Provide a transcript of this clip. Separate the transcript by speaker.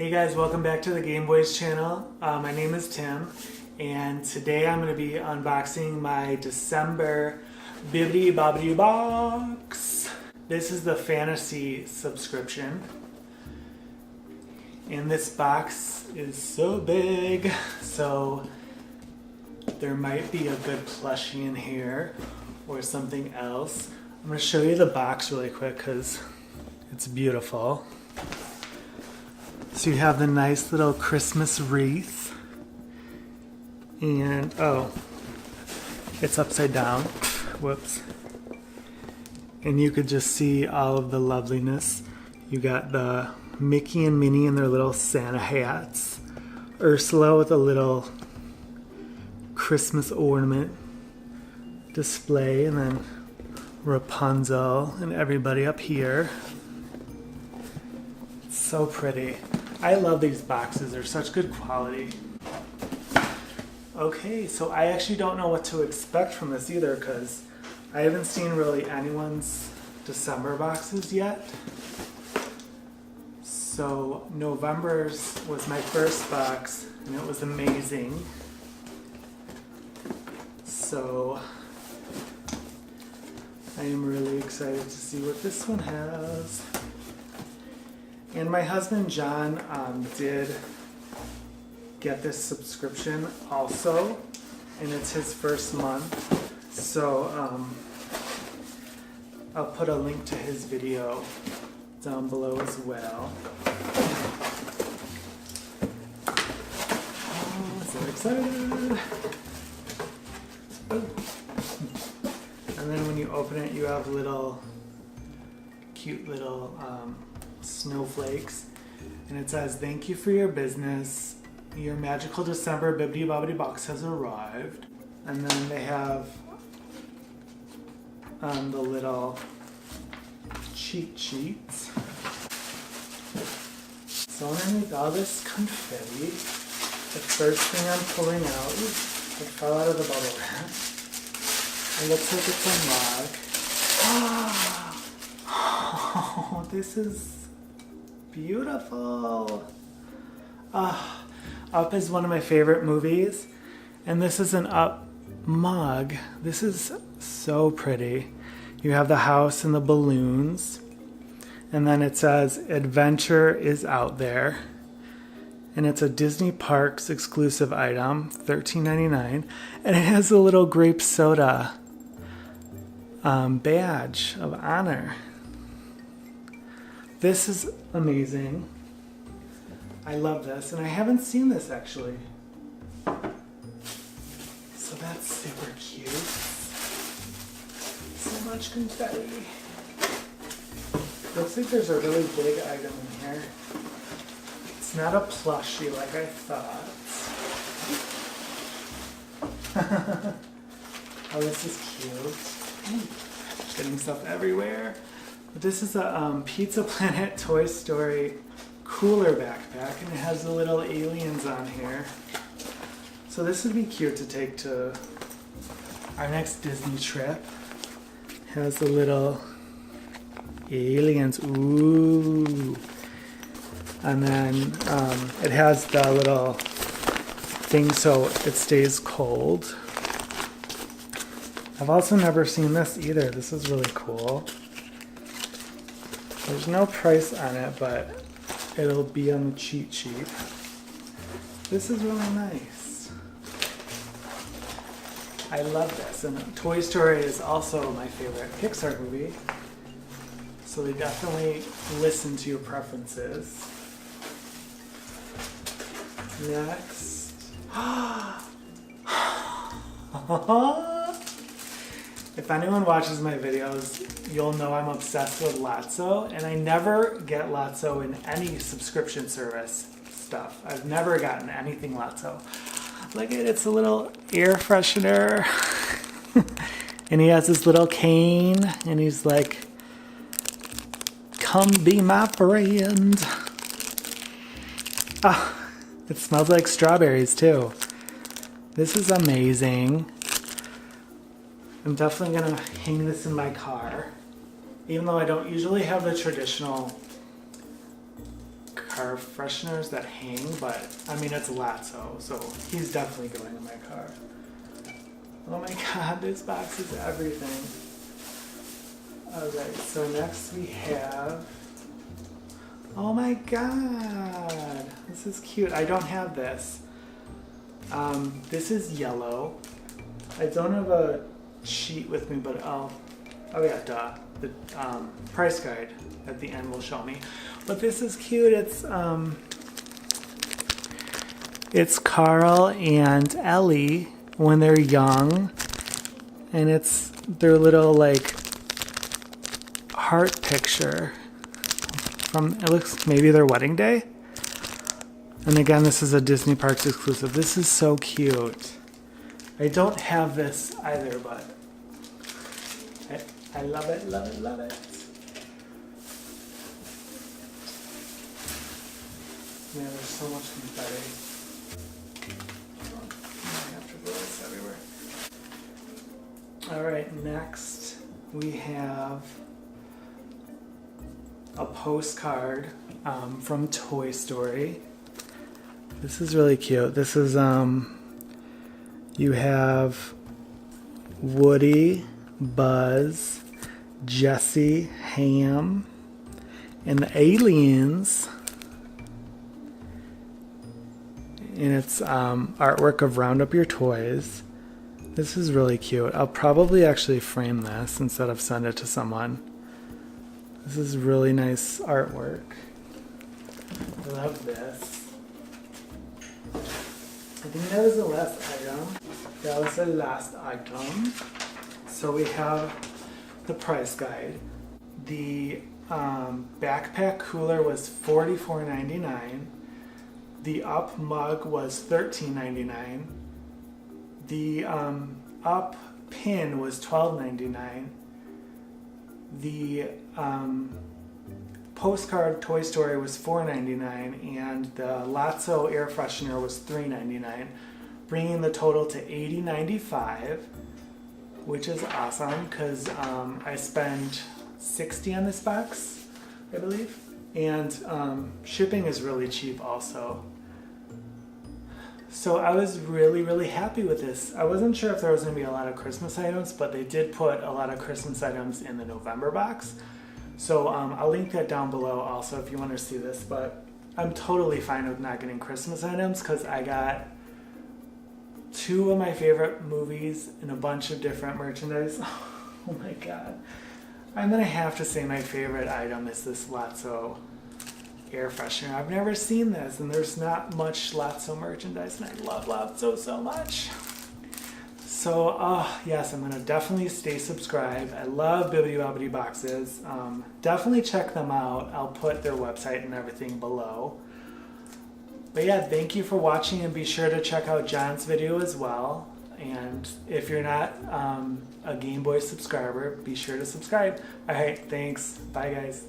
Speaker 1: Hey guys, welcome back to the Game Boys channel. My name is Tim, and today I'm going to be unboxing my December Bibbidi Bobbidi box. This is the fantasy subscription, and this box is so big, so there might be a good plushie in here or something else. I'm going to show you the box really quick because it's beautiful. So you have the nice little Christmas wreath, and oh, it's upside down, whoops. And you could just see all of the loveliness. You got the Mickey and Minnie in their little Santa hats, Ursula with a little Christmas ornament display, and then Rapunzel and everybody up here. It's so pretty. I love these boxes, they're such good quality. Okay, so I actually don't know what to expect from this either because I haven't seen really anyone's December boxes yet. So November's was my first box and it was amazing. So I am really excited to see what this one has. And my husband John did get this subscription also, and it's his first month. So I'll put a link to his video down below as well. Oh, so excited! Oh. And then when you open it, you have cute little snowflakes, and it says, "Thank you for your business. Your magical December Bibbidi Bobbidi box has arrived." And then they have the little cheat sheets. So underneath all this confetti, the first thing I'm pulling out, it fell out of the bubble wrap. It looks like it's a mug. Oh, this is beautiful. Up is one of my favorite movies, and this is an Up mug. This is so pretty. You have the house and the balloons, and then it says "Adventure is out there," and it's a Disney Parks exclusive item, $13.99, and it has a little grape soda badge of honor. This is amazing. I love this, and I haven't seen this actually. So that's super cute. So much confetti. Looks like there's a really big item in here. It's not a plushie like I thought. Oh, this is cute. Getting stuff everywhere. This is a Pizza Planet Toy Story cooler backpack, and it has the little aliens on here. So this would be cute to take to our next Disney trip. It has the little aliens. Ooh. And then it has the little thing so it stays cold. I've also never seen this either. This is really cool. There's no price on it, but it'll be on the cheat sheet. This is really nice. I love this. And Toy Story is also my favorite Pixar movie. So they definitely listen to your preferences. Next. If anyone watches my videos, you'll know I'm obsessed with Lotso, and I never get Lotso in any subscription service stuff. I've never gotten anything Lotso. Look at it, it's a little air freshener. And he has this little cane, and he's like, "Come be my friend." Ah, it smells like strawberries too. This is amazing. I'm definitely going to hang this in my car, even though I don't usually have the traditional car fresheners that hang, but I mean, it's Lotso, so he's definitely going in my car. Oh my god, this box is everything. Alright, so next we have, oh my god, this is cute. I don't have this. This is yellow. I don't have a sheet with me, but oh yeah, duh. The price guide at the end will show me. But this is cute. It's Carl and Ellie when they're young, and it's their little like heart picture from, it looks maybe their wedding day. And again, this is a Disney Parks exclusive. This is so cute. I don't have this either, but I love it, love it, love it. Man, there's so much confetti. I have to blow this everywhere. Alright, next we have a postcard from Toy Story. This is really cute. This is, you have Woody, Buzz, Jesse, Ham, and the aliens. And it's artwork of Round Up Your Toys. This is really cute. I'll probably actually frame this instead of send it to someone. This is really nice artwork. I love this. I think that was the last item. That was the last item. So we have the price guide. The backpack cooler was $44.99. The up mug was $13.99. The up pin was $12.99. The postcard Toy Story was $4.99, and the Lotso air freshener was $3.99, bringing the total to $80.95, which is awesome because I spent $60 on this box, I believe, and shipping is really cheap also. So I was really, really happy with this. I wasn't sure if there was going to be a lot of Christmas items, but they did put a lot of Christmas items in the November box. So I'll link that down below also if you want to see this, but I'm totally fine with not getting Christmas items because I got 2 of my favorite movies and a bunch of different merchandise. Oh my god. I'm going to have to say my favorite item is this Lotso air freshener. I've never seen this, and there's not much Lotso merchandise, and I love Lotso so much. So, yes, I'm going to definitely stay subscribed. I love Bibbidi Bobbidi boxes. Definitely check them out. I'll put their website and everything below. But yeah, thank you for watching, and be sure to check out John's video as well. And if you're not a Game Boy subscriber, be sure to subscribe. Alright, thanks. Bye guys.